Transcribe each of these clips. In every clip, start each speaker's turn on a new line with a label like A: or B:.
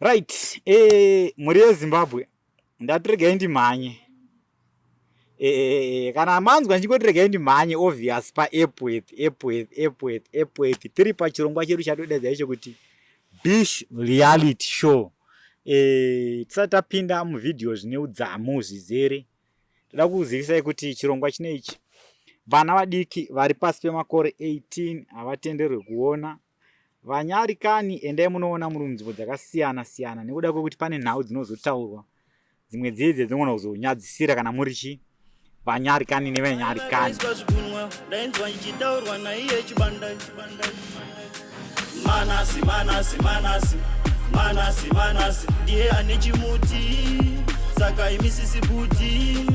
A: Right, muri yeZimbabwe ndatirege ndimhanye. Kana manzwa ndingotirege ndimhanye obvious pa Epworth tiri pachirongwa chedu chatodedza icho kuti Bhishu reality show. Tisati tapinda muvidhio zvine udzamu zvizere, toda kukuzivisai kuti chirongwa chinechi vana vadiki vari pasi pemakore 18 havatenderwi kuona. Vanyari kani endai munoona muri munzvimbo dzakasiyana siyana nekuda kwekuti pane nhau dzinozotaurwa. Dzimwe dzidzi dzinogona kuzonyadzisira kana muri chi vanyari kani nevenyari kani.
B: Manass ndiye ane chimuti saka imisisi kuti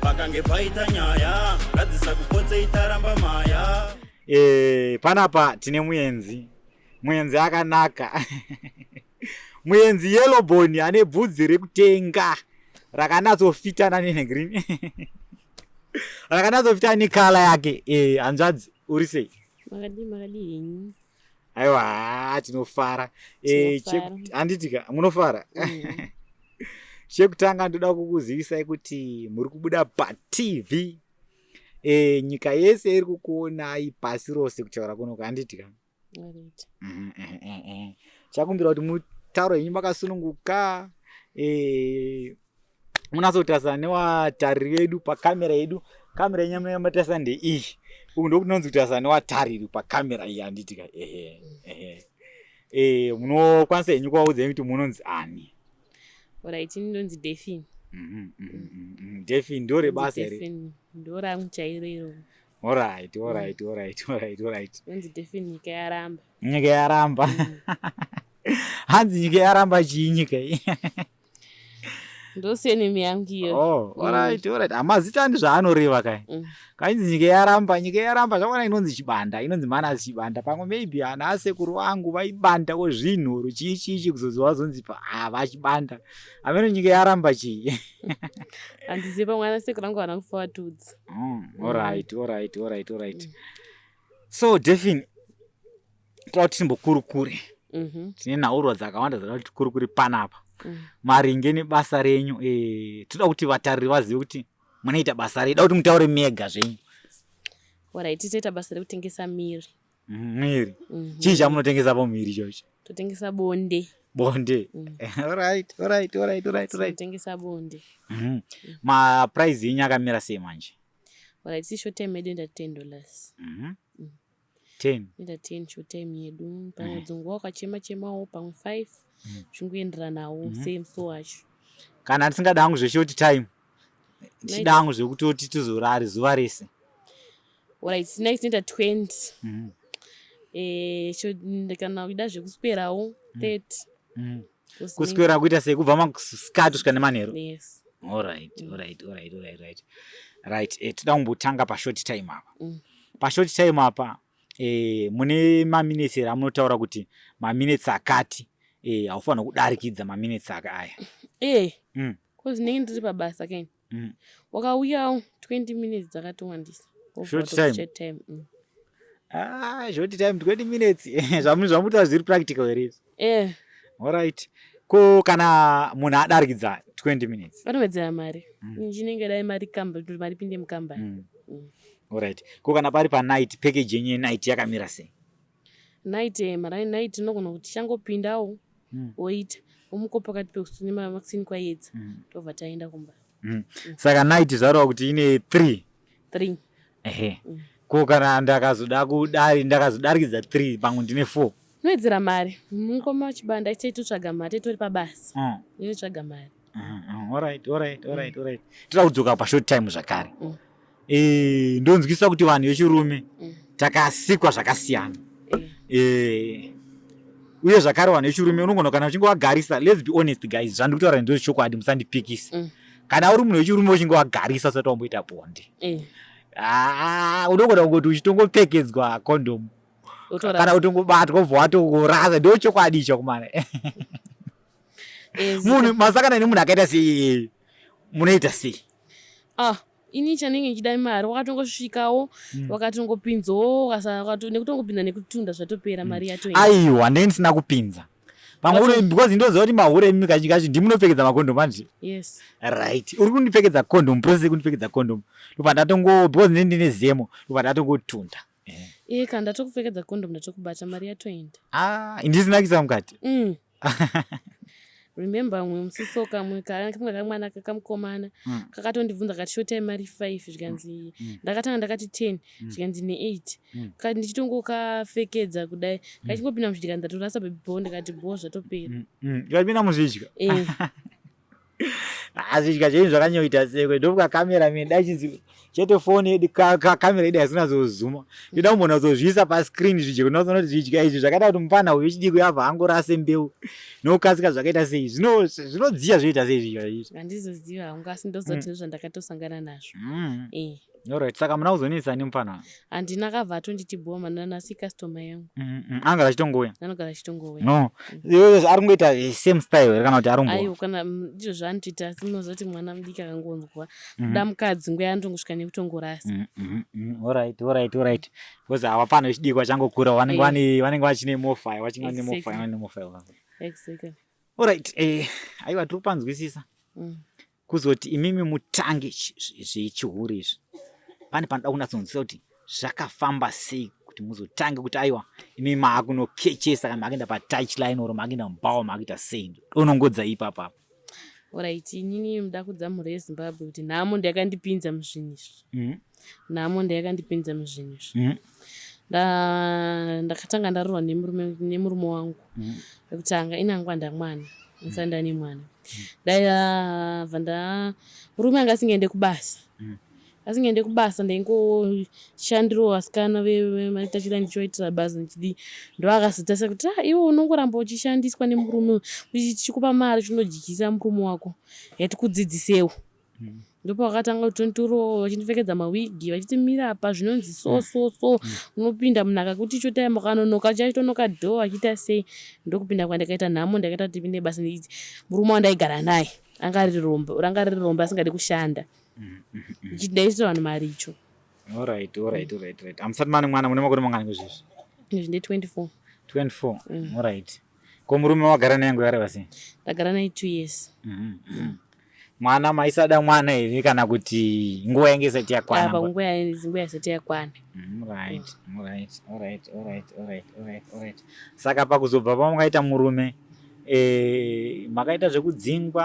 B: pakange paita nyaya ngadzisa kupotsa itaramba maya.
A: Panapa tine muenzi akanaka. Muenzi yellow bone ane bvudzi rekutenga rakanatsofitana negreen. Rakanatsofitana nekala yake. Hanzvadzi uri sei?
C: Makadi henyu.
A: Aiwa, tinofara. Handitika munofara. Chekutanga ndoda kukuzivisai kuti muri kubuda paTV. Nyika yese iri kukuonai pasi rose kutaura kuno handitika. Chakumbira kuti mutauro yenyu makasununguka. Munazotasana nevatariri vedu pakamera yedu. Kamera yenyu yamatasana ndeiyi. Uku ndokunonzi kutasana nevatariri pakamera iyi handitika. Munokwanisa henyu kuvaudza kuti munonzi ani?
C: Alright, ndinonzi Delphine.
A: Delphine ndore basa here.
C: Delphine ndora muchairero.
A: Alright.
C: Ndinonzi Delphine nyika yaramba.
A: Nyika yaramba. Hanzi nyika yaramba chii nyika iyi?
C: Ndosenemi yangu iyo.
A: Alright. Amazita andi zvaanoreva kai. Kainzi nyika yaramba zvakona inonzi Chibanda, inonzi Manass Chibanda. Pamwe maybe ana asekuru vangu vaibandawo zvinhu chichi kuzonzi wazonzi vachibanda. Ameno nyika yaramba chii?
C: Handizivi pamwe anasekuru vangu vana kufa vatudzi.
A: Alright. So Delphine, toda kuti timbokurukure. Tine nhaurwa dzakawanda dzada kuti kurukure panapa. Maringe nebasa renyu, toda kuti vatariri vazive kuti munoita basa rei, da kuti mutaure mega zvenyu.
C: Alright, titoita basa rekutengesa miri.
A: Miri. Chii chamunotengesa pamiri ichocho?
C: Totengesa bonde. Alright. Totengesa bonde.
A: Maprice yenyu akamira sei manje?
C: Alright, short time yedu enda $10.
A: 10.
C: Enda 10 short time yedu. Pamwe dzungu wakachema-chemawo pamwe 5. Zvingoenderanawo same so wacho.
A: Kana tisingada hangu zveshort time, tida hangu zvekutoti tizorare zuva rese.
C: Alright, next enda 20. Kana uida zvekuswerawo 30.
A: Kuswera kuita sei kubva masikati kusvika nemanheru?
C: Yes.
A: Alright. Tida kumbotanga pashort time apa. Pashort time apa, mune maminutes ramunotaura kuti maminutes akati. Haufanira kudarikidza maminutes aya.
C: Kozi ndinenge ndiri pabasa keni. Wakauyawo 20 minutes dzakatowandisa.
A: Short time. Short time 20 minutes. Zvamuta zviri practical here. Alright. Ko kana munhu adarikidza 20 minutes.
C: Vanomedzera mari. Ndinenge dai mari kamba kuti mari pinde mukamba.
A: Alright. Ko kana pari pa night package yenye night yakamira sei?
C: Night night unogona kuti changopindawo. Oita umuko pakati pekusuni mamakisini kwaedza tobva taenda kumba.
A: Saka night zvarova kuti ine 3. Ko kana ndakazodarikidza 3 pamwe ndine 4.
C: Noedzera mari. Mukoma Chibanda totsvaga mari titori pabasa. Inotsvaga mari.
A: Alright. Toda kudzoka pashort time zvakare. Ndonzwisa kuti vanhu vechirume takasikwa zvakasiyana. Uye zvakare vanhu vechirume unogona kana uchinge wagarisa, let's be honest guys, zvandikutaura ndizvo chokwadi, musandipikisa. Kana uri munhu wechirume uchinge wagarisa usati wamboita bonde, unogona kungoti uchitongopfekedzwa condom kana utongobatwa ubva watongorasa, ndo chokwadi icho kumana. Munhu masakana nemunhu akaita sei munoita sei?
C: Ini chanenge nchida mari wakatongosvikawo wakatongopinzawo nekutongopinza nekutunda zvatopera mari yato.
A: Aiwa, ndeni sina kupinza. Mahure because ndoziva kuti mahure emi kazhinji ndimunopfekedza makondomu manje.
C: Yes.
A: Right. Uri kundipfekedza kondomu, process kundipfekedza kondomu. Ndobva ndatongo because ndine zemo, ndobva ndatongotunda.
C: Kana ndatokupfekedza kondomu ndatokubata mari yatoenda.
A: Indisinakisa mukati.
C: Remember mwe musiso kamwe kamwana kakamukomana kakatondibvunza kati shotai mari 5 zvikanzi ndakatanga ndakati 10 zvikanzi ne8 kati ndichitongokapfekedza kudai kachingopinda muzvidya ndatorasa bebho ndikati bho zvatopera.
A: Ukapinda muzvidya zvidya zvenyu zvakanyoita sekwe ndokuka kamera mene dachizi chete foni yedu kamera yedu hasina zozuma ida kumbona kuzozviisa pascreen zvidya unoona kuti zvidya izvi zvakaita kuti mupana uyu chidiko yabva angorase mbeu nokasika zvakaita sei zvinodziya zvoita sei zvidya izvi.
C: Handizoziva hangu asi ndozoti zvandakatosangana nazvo.
A: Alright, saka muna kuzonesa nemupana
C: handina kabva atonditi bho Manasi customer yangu
A: angara chitongouya
C: anogara chitongouya.
A: No ari kungoita same style kana kuti arombo
C: aiwa kana ndizvo zvaanotoita asi munozoti mwana mudiki akangonzwa kuda mukadzi nguya anotongosvika nekutongorasa.
A: Alright because hapana chidikwa changokura vanenge vachine mofile vachinga nemofile.
C: Exactly.
A: Alright, aiwa tiri kupanzwisisa kuzoti imimi mutange zvechihure izvi pane panoda kunatsonzisa kuti zvakafamba sei kuti muzotange kuti aiwa imimi maakunokechesa kana maakaenda patouchline oro maakaenda mubhawa maakaita sei unongodza ipapa.
C: Alright, inini muda kudza mhuri yeZimbabwe kuti nhamo ndiyakandipinza muzvinhu izvi. Nhamo ndiyakandipinza muzvinhu izvi. Ndakatanga ndarorwa nemurume wangu wekutanga inangwa ndamwana nsanda nemwana ndaiva murume anga asingaende kubasa ndaingoshandirawo vasikana vematachira ndichoitira basa ndichidi ndo akazotasa kuti iwe unongoramba uchishandiswa nemurume tichikupa mari chinodyisa murume wako yatikudzidzisewo. Ndipo wakatanga kutondoro vachindipfekedza mawigi vachiti mira apa zvinonzi so unopinda munaka kuti chotai makanonoka chachitonoka dho achiita sei ndokupinda kwandakaita nhamo ndakaita kuti pinde basa ndichi murume wandaigara naye ranga riri rombo asingadi kushanda ndaisira vanhu mari icho.
A: Alright. Amusati mane mwana mune makore mangani kuzvizvi?
C: Izvi ndi 24.
A: Alright. Ko murume wagara naye nguva yakareba sei?
C: Ndagara naye 2 years.
A: Mwana maisada mwana here kana kuti nguva yange isati yakwana?
C: Apa nguva isati yakwana.
A: Alright. Saka pakuzobva pamukaita murume makaita zvekudzingwa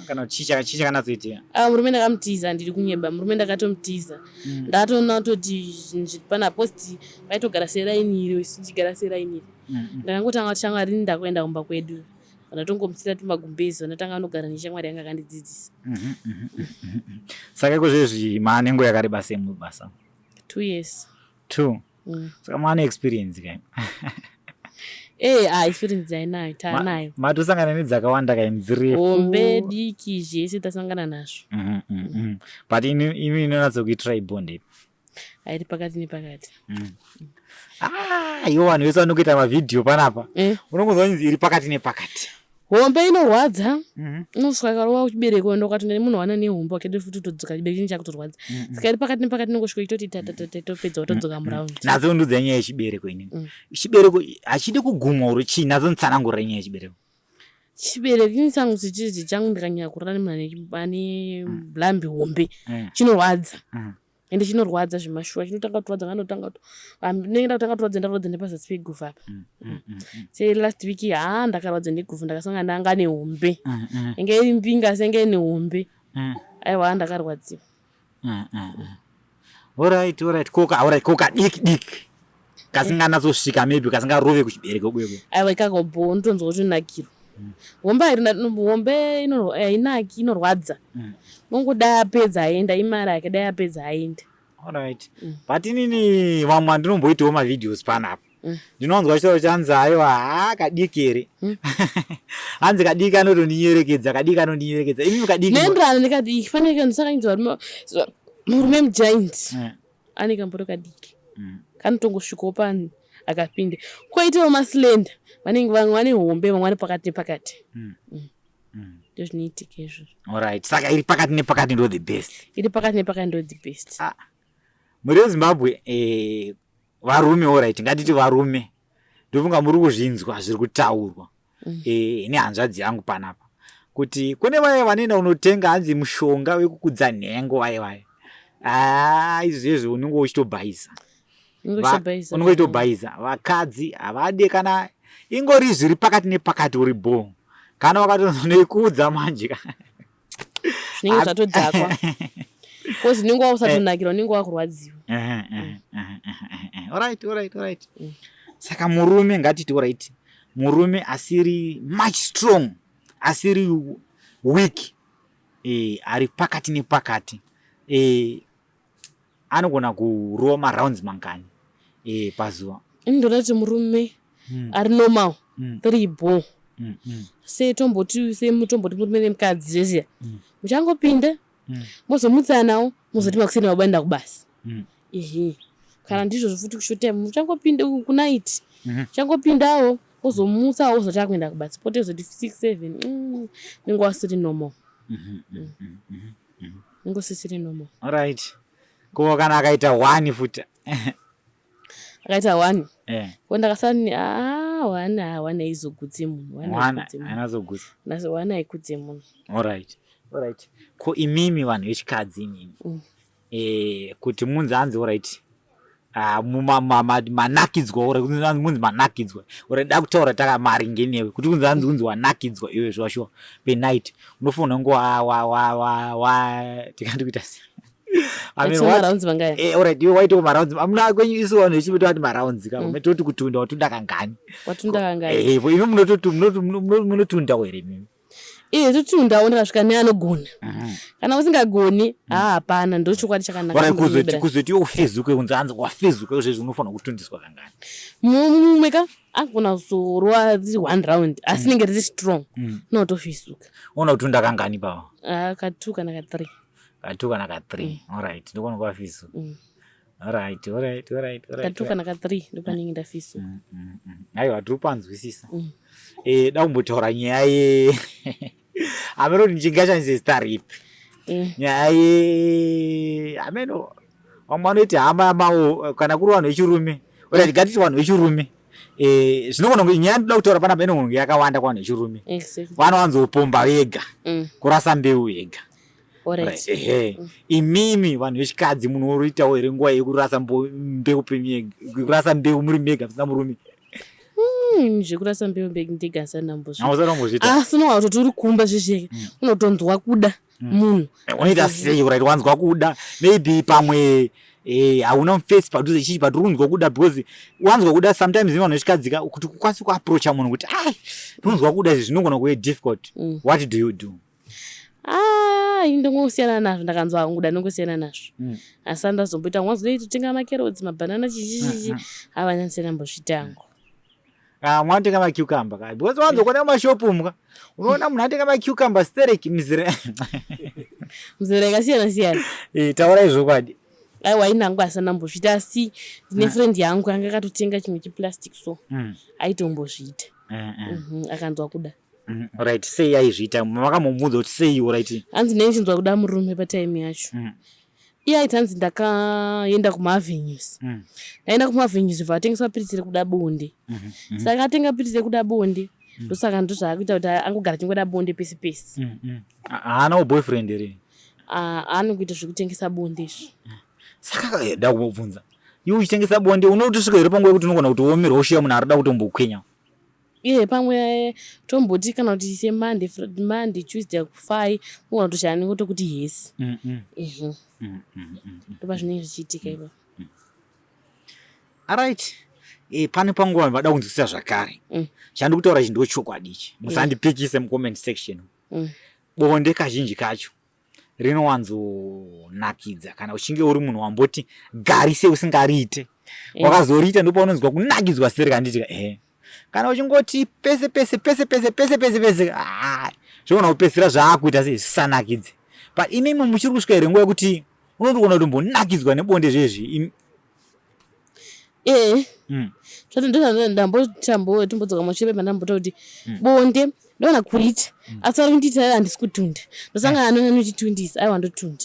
A: kana chicha kana zoitika?
C: Murume ndakamutiza ndiri kunyeba murume ndakatomutiza ndatoona kutoti pana posti vaitogara seraini iri isigara seraini iri ndakangotanga kuti shamwari ndakuenda kumba kwedu ndatongomutsira tumagumbezi ndatanga anogara neshamwari yanga akandidzidzisa.
A: Saka ikozvezvi maane nguva yakareba sei mubasa?
C: 2 years.
A: 2? Saka maane experience kai?
C: Experience ainayo taanayo.
A: Matosangana nedzakawanda kai mudzirefu
C: hombe diki zvese tasangana nazvo.
A: But imi inonatsokuitira ibond ipi?
C: Airi pakati nepakati.
A: Iwo vanhu vese vanokuita mavhidhiyo panapa unongonzwa kunzi iri pakati nepakati.
C: Hombe inorwadza unosvika karowa kuchibereko ndokati nemunhu nehombe wakaita futi utodzoka chibereko chini chakutorwadza saka iri pakati nepakati inongosvika ichitoti tatopedza utodzoka muraundi.
A: Nadzo ndudza nyaya yechibereko inini. Chibereko hachidi kugumwa uri chii nadzo nditsanangurira nyaya yechibereko.
C: Chibereko initsangu chichi changu ndikanyanya kurara nemunhu ane blambi hombe chinorwadza ende chinorwadza zvemashuwa chinotanga kutorwadza nganotanga kuti ndinenge ndatanga kutorwadza ndarodza nepazasi peguvhu apa. Se last week ndakarwadza neguvhu ndakasangana ndanga nehombe inge iri mbinga senge nehombe aiwa ndakarwadziwa.
A: Alright. Koka diki kasinganyatsosvika maybe kasingarove kuchibereko bweko.
C: Aiwa ikakobho ndotonzwa kuti nakiro hombe inaki inorwadza nongoda apedza aenda imari yake dai apedza aenda.
A: Alright. But inini vamwe vandinomboitawo mavhidhios panapa ndinonzwa chitauro chanzi aiwa kadiki here hanzi kadiki anotondinyerekedza imimi kadiki
C: nendirana nekadiki fanike ndisakanyidza murume mugiant ane kamboro kadiki kanotongosvikawo panhu akapinde koitawo maslenda vanenge vamwe vane hombe vamwe vane pakati nepakati ndozvinoitika izvozvo.
A: Alright, saka iri pakati nepakati ndo the best.
C: Iri pakati nepakati ndo the best.
A: Muri weZimbabwe varume alright ngatiti varume ndofunga muri kuzvinzwa zviri kutaurwa nehanzvadzi yangu panapa kuti kune vaya vanoenda unotenga hanzi mushonga wekukudza nhengo vaya izvezvo unenge uchitobhaisa unenge uchitobhaisa vakadzi havade kana ingori zviri pakati nepakati uri bo kana wakatonoikudza manje
C: zvinenge zvatodzakwa kozi unenge wausatonakira unenge wakurwadziwa.
A: Alright. Saka murume ngatiti alright, murume asiri much strong, asiri weak, ari pakati nepakati, anogona kurova marounds mangani pazuva.
C: Indorati murume ari normal 3 ball semutomboti murume nemukadzi zvezia muchangopinda mozomutsa nawo mozoti makuseni mabaenda kubasa kana ndizvo futi kushotime muchangopinda kunaiti changopindawo wozomutsa wozoti akuenda kubasa pote zoti 6-7 ningo wasiri normal ningo sisiri normal.
A: Alright, ko kana akaita 1 futi
C: akaita 1 ko ndakasani 1 aizogutse munhu
A: 1 anazogutsa
C: naso 1 aikudze munhu.
A: Alright. Ko imimi vanhu vechikadzi imimi kuti munzi anzi alright manakidzwa munzi manakidzwa da kutaura takamaringe newe kuti kunzi anzi wanakidzwa iwe zvasho penight unofanira ngo tikandikuita alright you waita marounds amuna kwenyu isu vanhu vechibeta kuti marounds kama toti kutunda watunda kangani ino munotunda here mimi
C: totunda ndakasvika neanogona kana usingagoni hapana ndochokwadi chakanaka
A: kuzoti ufezuke kunzi anzi wafezuka izvezvi unofanira kutundiswa kangani
C: mumwe ka angona kuzorwa 1 round asi nenge riri strong notofezuka
A: una kutunda kangani pava
C: ka2 kana ka3
A: alright ndokona kwafezuka alright
C: ka2 kana ka3 ndopanenge ndafezuka
A: aiwa tiri panzwisisa da kumbotaura nyaya ameno njinga chanise staripi nyaya ameno vamwe vanoiti hama yamawo kana kuri vanhu vechirume ora gatiti vanhu vechirume zvinogona kunge nyaya ndoda kutaura panapa inogona kunge yakawanda kuvanhu vechirume vanowanzopomba vega kurasa mbeu vega. Imimi vanhu vechikadzi munoitawo here nguva yekurasa mbeu kurasa mbeu muri mega zvisina murume
C: zvekurasa mbeu ndigaasanambozviasi nowatoti uri kumba zvizveke unotonzwa kuda munhu
A: unoita sei right wanzwa kuda maybe pamwe hauna mufesi padhuze chichi but unzwa kuda because wanzwa kuda sometimes vanhu vechikadzika kuti ukwanise kuapproacha munhu kuti unzwa kuda izvi zvinogona kuve difficult. What do you do?
C: Ndongosiyana nazvo ndakanzwa kuda ndongosiyana nazvo asi andazomboita mwanzodei totenga makerotsi mabhanana chichichichi avanyasiyana mbozvitango
A: mwanotenga macucumber kai because wanzokona mashopu muka unoona munhu atenga macucumber stereki mizera
C: yakasiyana siyana
A: taura izvokwadi
C: aiwa inangu asana mbozviita asi ndine friend yangu anga akatotenga chimwe chiplastic so aitombozviita akanzwa kuda.
A: Right, sei yaizviita makamubvunza kuti sei right
C: hanzi ndichinzwa kuda murume patime yacho iye aiti hanzi ndakaenda kumavenues ndaenda kumavenues vatengesa mapirisi ekuda bonde saka atenga pirisi ekuda bonde ndosaka ndozvaakuita kuti angogara chingoda bonde pesi pesi
A: haana boyfriend here
C: anokuita zvekutengesa bonde izvi
A: saka da kumubvunza iwe uchitengesa bonde unotosvika here panguva yekuti unogona kuti womirwa ushiya munhu arida kutombokwenya pamwe tomboti kana kuti ise Monday Tuesday ku5 unogona kutoshaya kutokuti yes ndopa zvinenge zvichiitika ipapo. Alright, pane panguva vada kunzwisisa zvakare chandi kutaura ichi ndochokwadi ichi musandipikise mucomment section. Bonde kazhinji kacho rinowanzonakidza kana uchinge uri munhu wamboti garise usingariite wakazoriita ndopaunonzwa kunakidzwa seri kanditika kana uchingoti pese zvogona kupesera zvaakuita sei zvisanakidze but imimi muchiri kusvika here nguva yekuti unotogona kutombonakidzwa nebonde zvezvi
C: zvati ndambotambotodzoka machirepa ndambota kuti bonde ndona kuita asi ari kundita handisi kutunda ndosangana anochitundisa aiwa ndotunda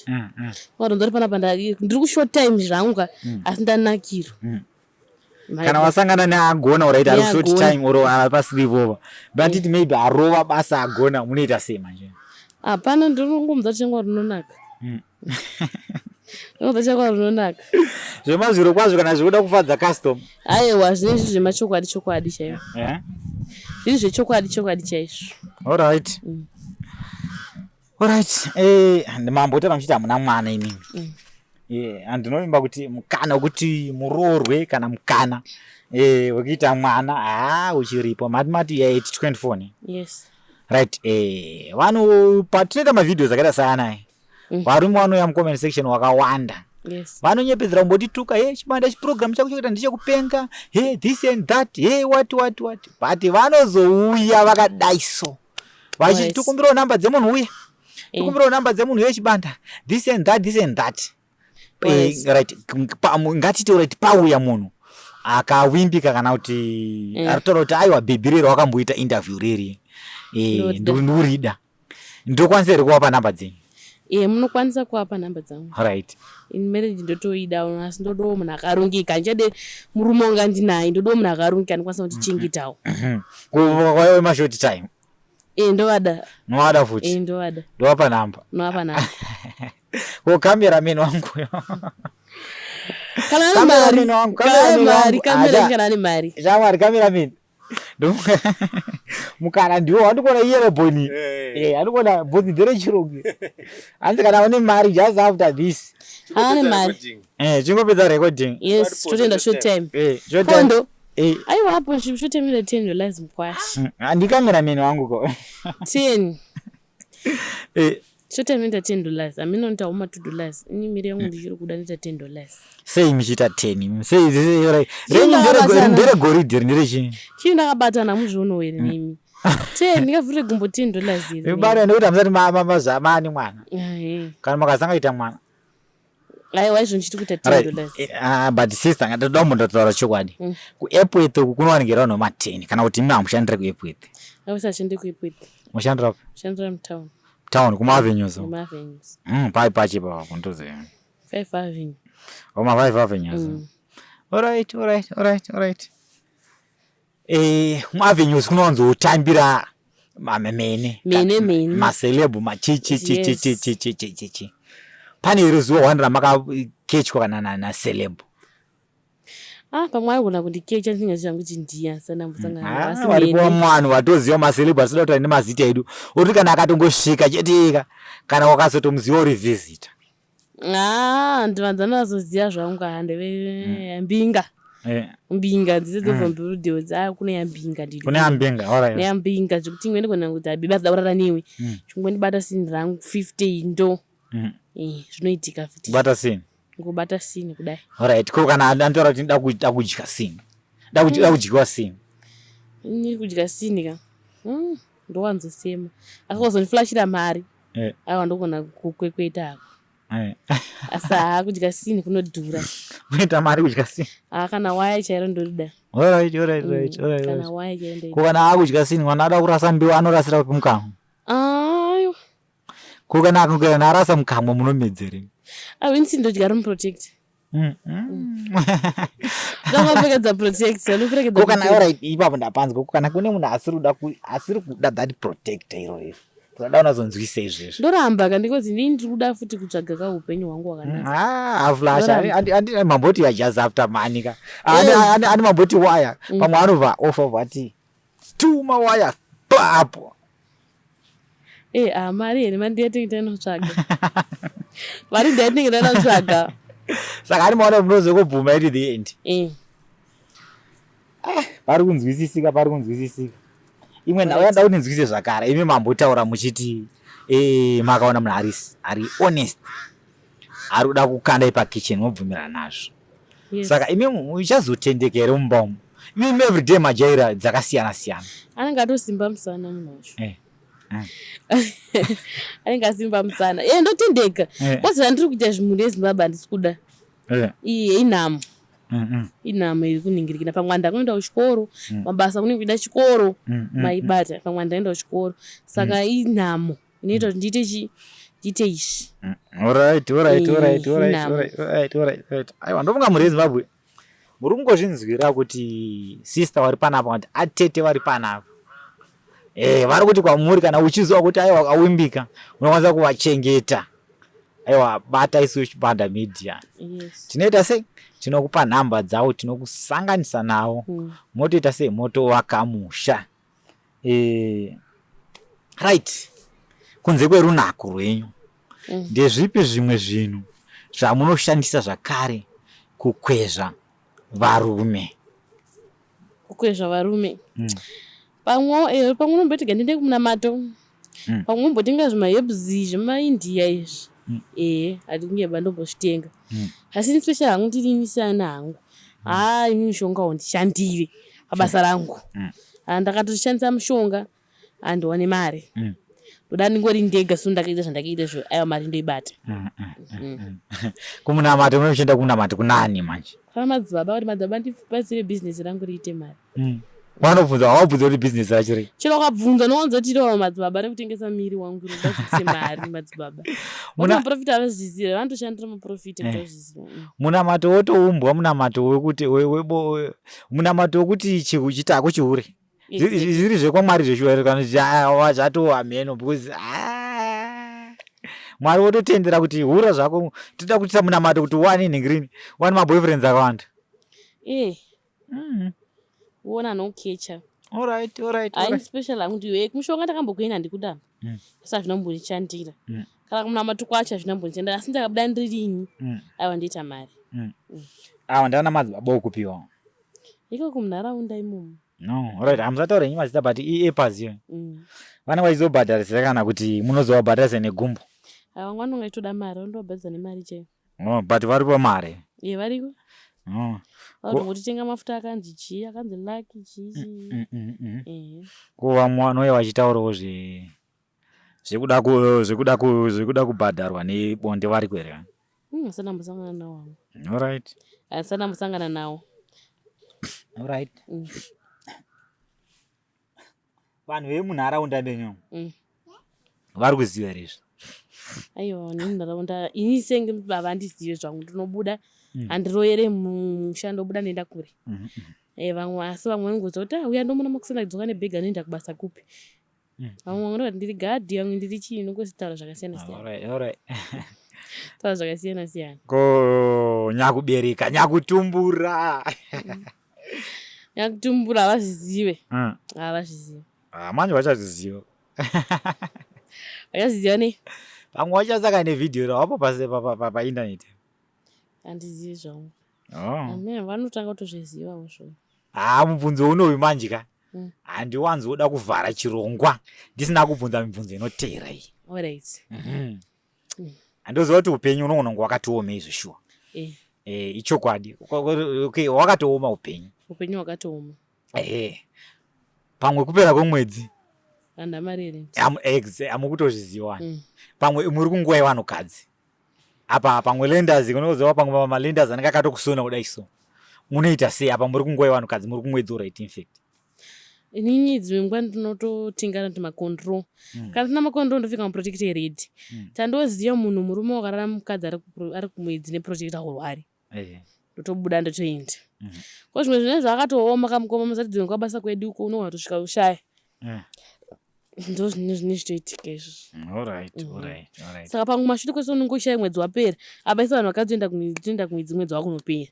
C: watonzori panapa ndiri kushort time zvangu asi ndanakirwa
A: kana wasangana neagona uraiti ari short time oro apa sleep over but it maybe arova basa agona munoita sei manje
C: hapana ndinongomudza chengwa runonaka runonaka
A: zvemazviro kwazvo kana zvikuda kufadza custom
C: aiwa zvinezvi zvemachokwadi chaivo zviri zvechokwadi chaizvo
A: alright ndimambotara muchiti hamuna mwana imimi andinoimba kuti mukana wekuti muroorwe kana mukana wekuita mwana uchiripo mati 24 ne
C: yes
A: right vanhu patinoita mavideos akaita saanaya varume vanouya mucomment section wakawanda
C: yes
A: vanonyepedzera kumbotituka Chibanda chiprogram chako chokuita ndechekupenga this and that what but vanozouya vakadaiso vachiti tikumbirawo namba dzemunhu uye tikumbirawo namba dzemunhu Chibanda this and that right ngatiti right pauya munhu akawimbika kana kuti aritaura kuti aiwa bhebhirero wakamboita interview riri ndurida ndokwanisa here kuvapa namba dzenyu
C: munokwanisa kuvapa namba dzangu
A: right
C: in marriage ndotoida asi ndodowo munhu akarungika ndichade murume wanga ndinaye ndodowo munhu akarungika ndikwanisa kutichengetawo
A: kwayo mashort time
C: ndovada
A: futi
C: ndovapa
A: namba
C: kamera
A: meni wangu kamera meni mukana ndiwo andikona iyero boni andikona boni ndere chirungu anzi kana une mari just after this
C: ane mari
A: chingopedza recording
C: yes totoenda short time kondo aiwa hapo short time ina $10 mkwashi
A: andikamera meni wangu ko
C: 10 short time ina $10 amino nitauma $2 ini miri yangu ndichiri kuda nita $10
A: sei michita 10 sei ndere goridhe ndere chini
C: ndakabatana muzviono here nemi 10 ndikavhire gumbo $10 iri
A: bara nekuti hamsati mazamani mwana kana makasangaita mwana
C: aiwa izvo ndichiti kuita $10
A: but sister ngatoda kumbondotaura chokwadi kuairport uku kunowanikira vanhu vama10 kana kuti imi hamushandire kuairport
C: ausashande kuairport
A: mushandira
C: shandira mutown
A: kumavenues pachipa kuntoze
C: 5 avenue
A: 5 avenues alright muavenues kunowanzotambira mamene maselebu machichi pane iri zuva wandira makakechwa kana naselebu
C: pamwe arigona kundikecha ndingaziva kuti ndiya
A: sanambusangavaripo mwanhu watoziva maselebu asida kutaura nemazita edu uri kana akatongosvika chetika kana wakazotomuziva uri vhizita
C: ndivanza nazoziva zvangu handeve mbinga dzizedzovombirudewo kune yambinga
A: yambinga
C: zvekuti imwe ndigona kuti abiba zidaurara newe chingondibata sini rangu 50 ndo zvinoitika futi
A: bata sini
C: ngobata sini kudai
A: alright ko kana andotaura kuti ndida kudya sini ndida kudyiwa sini
C: ni kudya sini ka ndowanzosema asi wazondiflashira mari aiwa ndogona kukwekweta asa kudya sini kunodhura
A: unoita mari kudya sini
C: kana waya chairo ndorida
A: alright
C: kana waya chairo ndorida
A: ko kana akudya sini mwana ada kurasa mbiwa anorasira kuti mukamwa
C: ayo
A: ko kana akungera arasa mukamwa munomedzere
C: awinsi ndodya rumprotect ndamapfekedza protect anopfekedza
A: ko kana alright ipapo ndapanzwa ko kana kune munhu asiri kuda that protector iro toda unazonzwisa izvezvo
C: ndoramba kandikozi ndiri kuda futi kutsvaga kaupenyu hwangu hwakanaka
A: aflash andi mamboti ya just after manika andi mamboti waya pamwe anobva off of ati tuma waya papo
C: mari here mari ndiyatingi tainotsvaga mari ndiyatingi tainotsvaga
A: saka ani maona munozokubvuma iti the end pari kunzwisisika imwe nhau yanda uninzwise zvakara imi mambotaura muchiti makaona munhu ari honest ari kuda kukanda ipakitchen mobvumira nazvo saka imi uchazotendeka here mumba umu imi everyday majaira dzakasiyana
C: anenge atosimba musana munhu wacho anenge asimba musana ndotendeka kwazira ndiri kuita zvimunhu ezimbabwe handisi kuda inhamo inhamo iri kuningirikira pamwe ndakuenda kuchikoro mabasa kunenge kuida chikoro maibata pamwe ndaenda kuchikoro saka inhamo inoita kuti ndiite izvi
A: alright aiwa ndofunga muri ezimbabwe muri kungozvinzwira kuti sister vari panapa kuti atete vari panapa. Vari kuti kwamuri kana uchiziva kuti aiwa wakawimbika unokwanisa kuvachengeta. Aiwa bata isu Chibanda Media.
C: Yes.
A: Tinoita sei? Tinokupa nhamba dzavo, tinokusanganisa navo. Motoita sei? Motovaka musha. Right. Kunze kwerunako rwenyu. Ndezvipi zvimwe zvinhu zvamunoshandisa zvakare kukwezva varume?
C: Kukwezva varume. Pamwe unombotiga ndiende kumunamato. Pamwe umbotenga zvimahebzi zvemaIndia izvi. Handingeba ndombozvitenga. Asi ni special hangu ndirimisa hangu. Imi mushonga undishandire pabasa rangu. Ndakatoshandisa mushonga andiwane mari. Ndoda ndingori ndega so ndakaita zvandakaita zvo aiwa mari ndoibata.
A: Kumunamato munoshanda kumunamato kunani manje?
C: Kana madzibaba kuti madzibaba ndibatsire business rangu riite mari.
A: Vanobvunza wabvunza kuti business racho rei? Chero
C: wakabvunza nowanzotirawo madzibaba rekutengesa miri wangu robatsise mari madzibaba. Muna profit avazvizira vanotoshandira maprofit kutozvizira. Munamato
A: wotoumbwa munamato wekuti munamato wekuti chitako chiure. Zviri zvekwamwari zveshuwa kana zvatova meno because Mwari wototendera kuti hura zvako toda kuita munamato kuti one nhingirini one maboyfriends akawanda.
C: Wona no kecha.
A: All right.
C: I'm special hangu ndiwe kumushonga ndakambokuenda ndikudamba. Sasa zvinombondichandira. Kana kumunamato kwacha zvinombondichandira asi ndakabuda ndirini. Aiwa ndiita mari.
A: Ndana madzibaba okupiwa.
C: Iko kumunharaunda imomo.
A: No, all right. Hamuzataura nyima zita but epaziyo. Vana vaizobhadharisa kana kuti munozovabhadharisa negumbo.
C: Vamwe vanongaitoda mari vandobhadharisa nemari chaiyo.
A: But varipo mari.
C: Variko. Ngotitenga mafuta akanzi chii akanzi Lucky chii.
A: Vamwe vanouya vachitaurawo zvekuda kubhadharwa nebonde vari kwere.
C: Asana musangana nawo.
A: All right.
C: Asana musangana nawo.
A: All right. Vanhu vemunharaunda menyu vari kuziva here izvi?
C: Aiwa nemunharaunda ini senge baba handizive zvangu ndinobuda handiroyere mushando buda ndoenda kure. Vamwe asi vamwe vangoziva kuti uya ndomuna makusenda kudzoka nebhega anoenda kubasa kupi. Vamwe vanoti ndiri gadhi vamwe ndiri chii nongozitaura zvakasiyana siyana.
A: All right.
C: Taura zvakasiyana siyana.
A: Ko nyakubereka nyakutumbura.
C: Nyakutumbura havazvizive. Havazvizive.
A: Manje vachaziziva.
C: Vachaziziva ne?
A: Vamwe vachasaka nevhidhiyo ravapo paindaneti.
C: Handizivi zvangu. Vanotanga kutozvizivawo zvo.
A: Mubvunzo unoyu manje ka? Handiwanzoda kuvhara chirongwa ndisina kubvunza mibvunzo inoteera iyi.
C: All right.
A: Handoziva kuti upenyu unonga wakatooma izvo shuwa. Ichokwadi. Okay, wakatooma upenyu.
C: Upenyu wakatooma.
A: Pamwe kupera kwemwedzi.
C: Andamarire.
A: Amukutozviziva. Pamwe muri kunguva yevanhukadzi. Apa pamwe lenders kunoziva pamwe malenders anenge akatokusona kudai so. Munoita sei apa muri kunguva yevanhukadzi muri kumwedzi right in fact?
C: Inini dzimwe nguva ndinototingana kuti macontrol. Kana tina macontrol ndofika muprotector red. Tandoziva munhu murume wakarara mukadzi ari kumwedzi neprotector urwari. Ndotobuda ndotoenda. Ko zvimwe zvinenge zvakatooma kamukoma musati dzimwe kwabasa kwedu uko unowana kusvika ushaya. Ndo zvine zvitoitika izvo.
A: All right.
C: Saka pamwe mashure kwese unenge ushaya mwedzi wapera. Apa isi vanhu vakazoenda kumwedzi mwedzi wakunopera.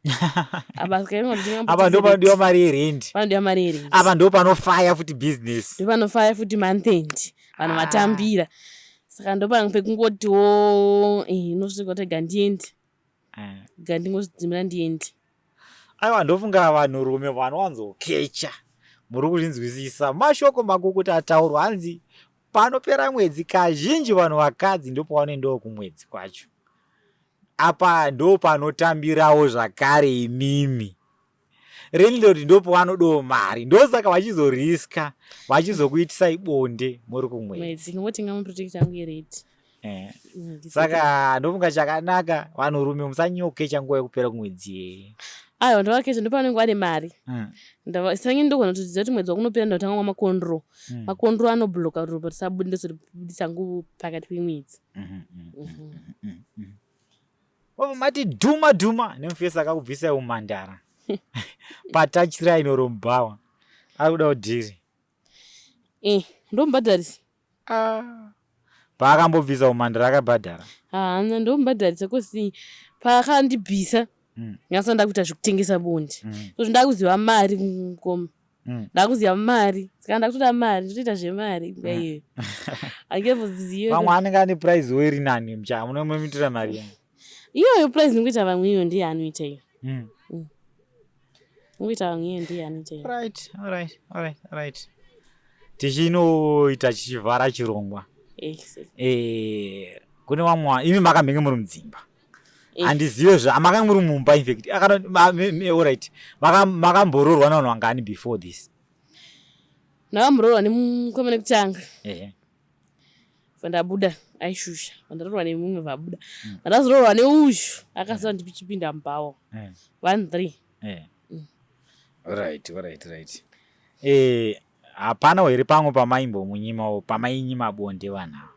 A: Apa ndo panodiwa mari yerendi.
C: Panodiwa mari yerendi.
A: Apa ndo panofaya futi business.
C: Ndo panofaya futi month end. Vanhu vatambira. Saka ndo pamwe pekungotiwo inosvika kuti gandiende. Gandingozvidzimira ndiende.
A: Aiwa ndofunga vanhurume vanowanzokecha. Muri kuzvinzwisisa mashoko mako kuti ataurwa hanzi panopera mwedzi kazhinji vanhu vakadzi ndo pavanoendawo kumwedzi kwacho. Apa ndo panotambirawo zvakare imimi. Rendoti ndo pavanodawo mari ndosaka vachizoriska vachizokuitisai bonde muri kumwedzi.
C: Mwedzi ngotinga muprotector yangu yereti.
A: Saka ndofunga chakanaka vanhurume musanyokecha nguva yekupera kumwedzi.
C: Aiwa ndovakesha ndo panenge ane mari. Sange ndogona kutoziva kuti mwedzi wakunopera ndotanga kwamakondro. Makondro anobloka ropa risabudi ndozobudisa nguvu pakati pemwedzi.
A: Mati dhuma nemufesi akakubvisai umandara. patouch line oro mubhawa akuda kudhiri
C: ndomubhadharisa
A: paakambobvisa umhandara akabhadhara
C: hana ndomubhadharisa kosi paakandibvisa nyasanda kuita zvekutengesa bonde kuti ndakuziva mari mukoma ndakuziva mari saka ndakutoda mari ndotoita zvemari ngaiyoyo angemboziziyo
A: vamwe anenge ane prize weri nani mcha munomuitira mari yangu
C: iyoyo prize nikuita vamwe iyo ndiye anoita iyo nikuita vamwe iyo ndiye anoita iyo
A: right tichinoita chichivhara chirongwa kune vamwe imi makamhenge muri mudzimba handizive zvamakanga muri mumba infact alright makamboroorwa navanhu vangani before this
C: ndakamboroorwa nemukomana kutanga vandabuda aishusha vandaroorwa nemumwe vabuda vandazoroorwa neuyu akasiva ndichipinda mubhawa 1-3
A: right hapana here pamwe pamaimbomunyimawo pamainyima bonde vanhava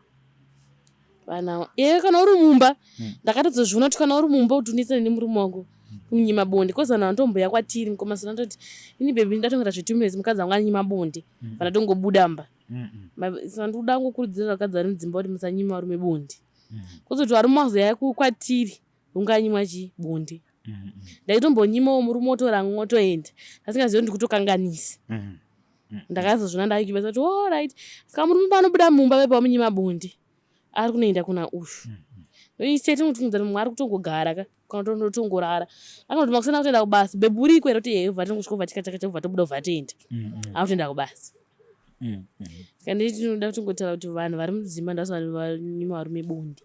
C: kana uri mumba ndakatozozviona kuti kana uri mumba kuti unisane nemurume wangu kunyima bonde kozi vanhu vantomboya kwatiri mukomasana ndoti ini bebi ndatongoita zvetumezi mukadzi wangu anyima bonde kana tongobuda mba saka ndikuda ngokurudzira vakadzi vari mudzimba kuti musanyima varume bonde kozi kuti varume vazoyaya kwatiri unganyimwa chibonde ndaitombonyimawo murume otora mwotoenda asingazivi ndikutokanganisa ndakazozvona ndakibasa kuti allright saka murume panobuda mumba vepa wamunyima bonde ari kunoenda kuna ushu isete mutungudzana mumwe ari kutongogara kana tondotongorara akanoti makusana kutoenda kubasa bebi uriko here kuti yehova tongosvika vatikatakachauva tobuda ubva toenda akutoenda kubasa saka ndii tinoda kutongotaura kuti vanhu vari mudzimba ndavanyima varume bonde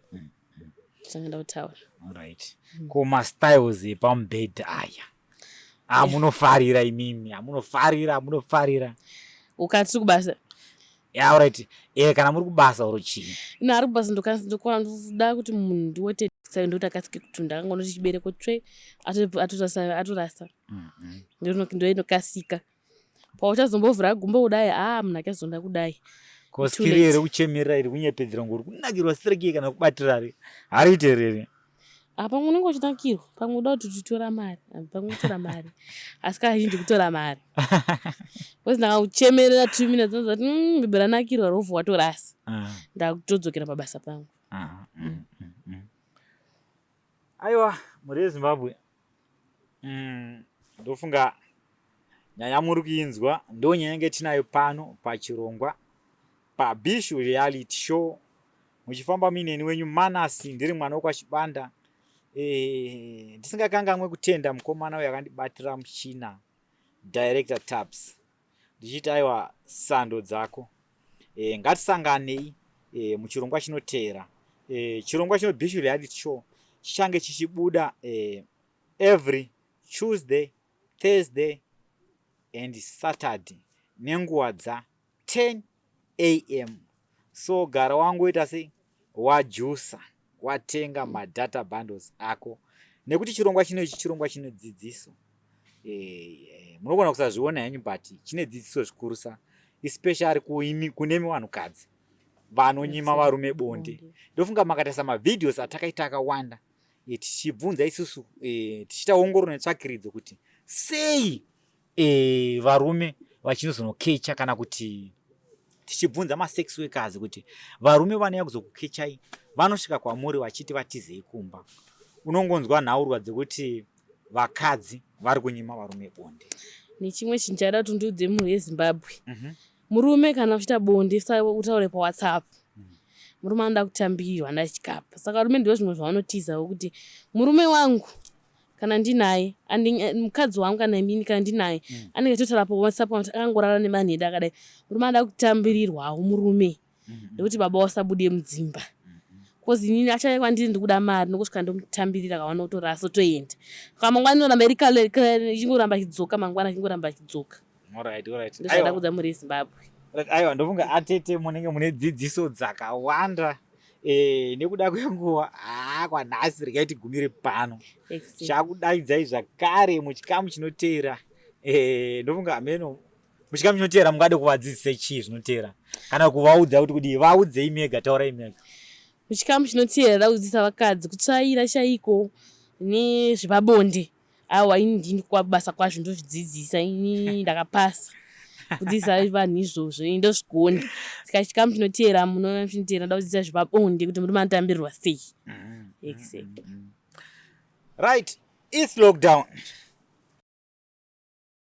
C: saka ndakutaura
A: right ko mastyles epamubhedha aya munofarira imimi hamunofarira
C: ukati tiri kubasa
A: alright kana muri kubasa oro chii
C: ina ari kubasa ndoda kuti munhu ndiwote ndoti akasike kutunda akangoona kuti chibereko tsve atorasa ndoinokasika pauchazombovhura gumbo kudai munhu akazonda kudai
A: koskiri here kuchemerera iri kunyepedzera ngori kunakirwa sirekie kana kubatirare hariterere
C: pamwe unenge uchinakirwa pamwe uda kuti titora mari pamwe utora mari asi kazhinji kutora mari kozi ndakauchemerera 2 minutes nozati bebe ranakirwa rofu watorasa ndakutodzokera pabasa pangu
A: aiwa muri yezimbabwe ndofunga nyaya muri kuinzwa ndonyaya tinayo pano pachirongwa paBhishu reality show muchifamba mineni wenyu Manass ndiri mwana wokwaChibanda ndisingakangamwe kutenda mukomana uyo akandibatira muchina director Taps ndichiti aiwa sando dzako ngatisanganei muchirongwa chinoteera chirongwa chino Bhishu reality show chichange chichibuda every Tuesday, Thursday and Saturday nenguva dza 10 AM. So gara wangoita sei wajusa watenga madata bundles ako nekuti chirongwa chino dzidziso munogona kusazviona henyu but chine dzidziso zvikurusa especially kunemi vanhukadzi vanonyima varume bonde ndofunga makataisa mavideos atakaita akawanda tichibvunza isusu tichiita ongororo netsvakiridzo kuti sei varume vachinozonokecha kana kuti tichibvunza masex workers kuti varume vanouya kuzokukechai vanosvika kwamuri vachiti vatizei kumba unongonzwa nhaurwa dzekuti vakadzi vari kunyima varume bonde
C: nechimwe chinhu chaida kuti ndiudze munhu wezimbabwe murume kana uchiita bonde utaure pawhatsapp murume anoda kutambirwa ndachikapa saka varume ndivo zvimwe zvavanotizawo kuti murume wangu kana ndinaye mukadzi wangu kana mini kana ndinaye anenge totaura pawhatsapp kuti akangorara nemanhede akadai murume anoda kutambirirwawo murume nekuti baba wasabude mudzimba kozi inini achauya kwandiri ndikuda mari nokusvika ndomutambirira kawana kutorasa toenda saka mangwana inoramba ichingoramba achidzoka mangwana achingoramba achidzoka ndozvada kudza muri yezimbabwe
A: aiwa ndofunga atete munenge mune dzidziso dzakawanda nekuda kwenguva kwanhasi regai tigumire pano chakudaidzai zvakare muchikamu chinoteera ndofunga meno muchikamu chinoteera mungade kuvadzidzisai chii zvinoteera kana kuvaudza kuti vaudzei mega taurai mega
C: muchikamu chinoteera kudzidzisa vakadzi kutsvaira chaiko nezvepabonde awa ini ndini kwabasa kwazvo ndozvidzidzisa ini ndakapasa kudzidzisa vanhu izvozvo ini ndozvigona saka chikamu chinoteera munoona chinoteera nda kudzidzisa zvepabonde kuti murume anotambirwa sei. Exactly.
A: Right, it's lockdown.